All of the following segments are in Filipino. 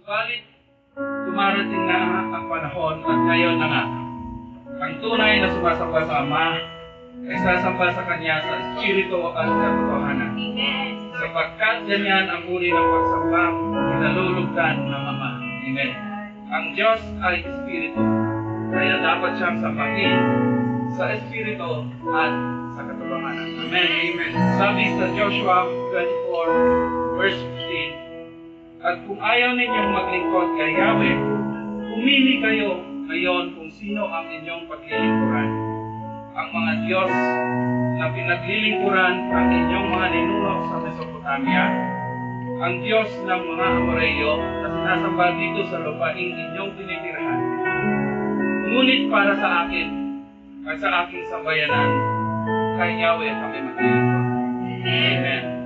Subalit, dumarating na ang panahon at ngayon na nga, ang tunay na sumasamba sa Ama ay sasamba sa Kanya sa Espiritu at katotohanan. Amen. Sapagkat ganyan ang uri ng pagsambang kinalulugdan ng Ama. Amen. Ang Diyos ay Espiritu, kaya dapat siyang sambahin sa Espiritu at sa katotohanan. Amen. Amen. Sabi sa Joshua 24, verse 15, at kung ayaw ninyong maglingkod kay Yahweh, pumili kayo ngayon kung sino ang inyong paglilingkuran. Ang mga Diyos na pinaglilingkuran ang inyong mga ninuno sa Mesopotamia, ang Diyos ng mga Amoreyo na sinasamba dito sa lupaing inyong tinitirahan. Ngunit para sa akin at sa aking sambayanan, kay Yahweh kami maglilingkod. Amen.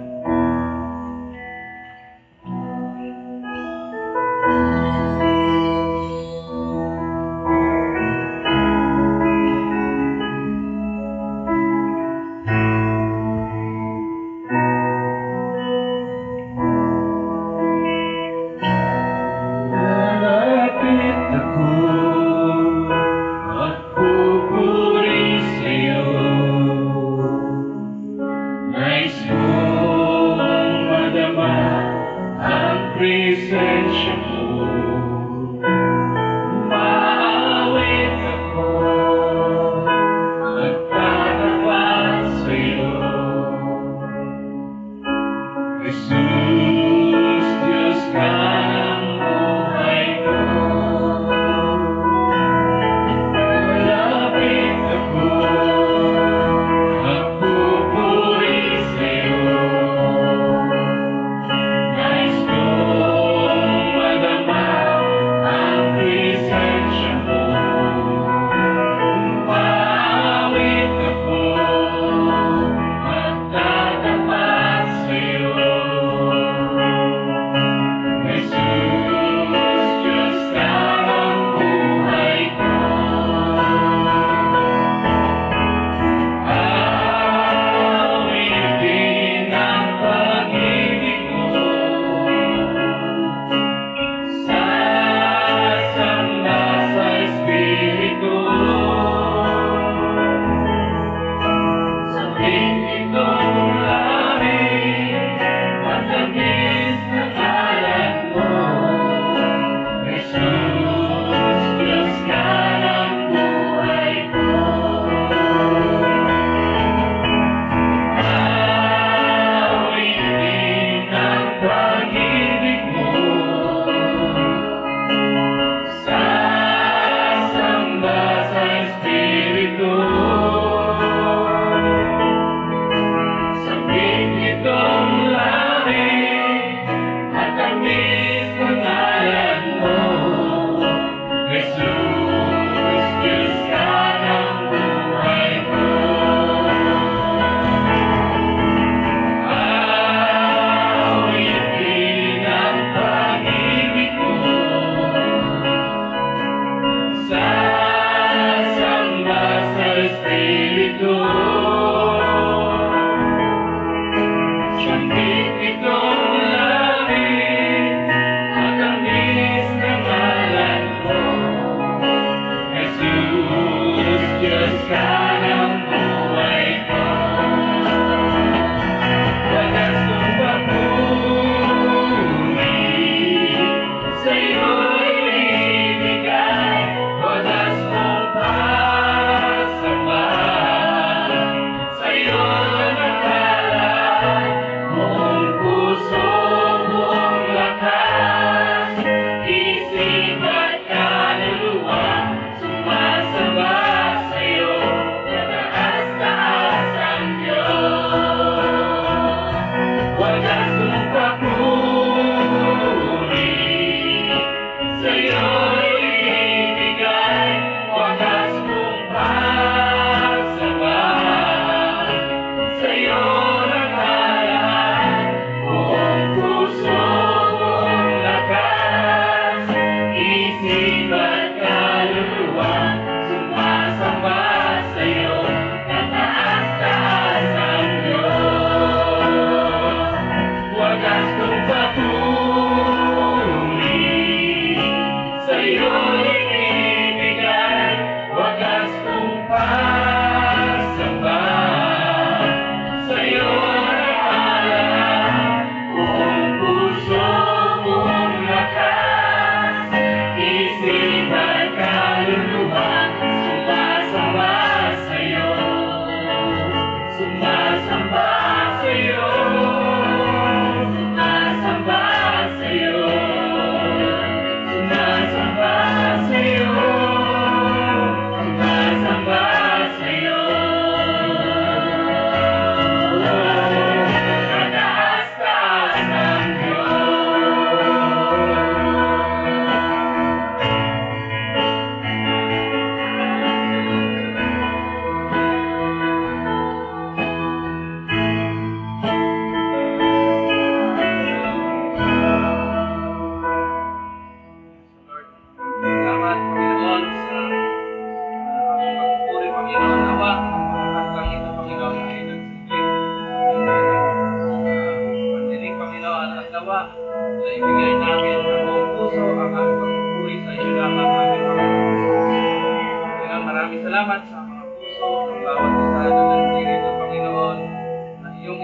Nais mo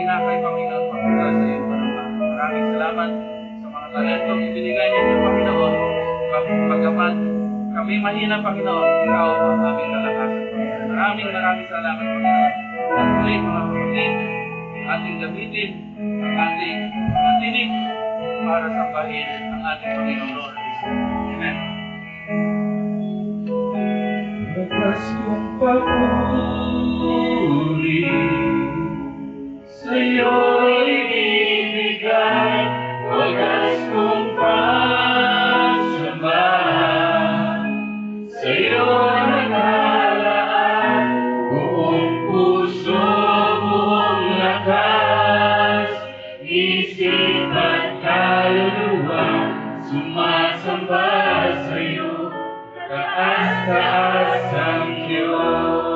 tinakay, Panginoon, pagmula sa iyong karapatan. Maraming salamat sa mga talentong ibinigay ninyo, Panginoon. Pagkapat kami mahina, Panginoon, ikaw ang aming kalakasan, Panginoon. Maraming salamat, Panginoon. At muli, mga kapatid, ating gamitin ang ating mga tinig para sambahin ang ating Panginoon Lord. Amen. Wagas kong papuri sa'yo ibibigay, wagas kong pasamba sa'yo naglalaan, buong puso, buong lakas, isip at kaluluwa, sumasamba sa'yo, taas-taas ang Diyos.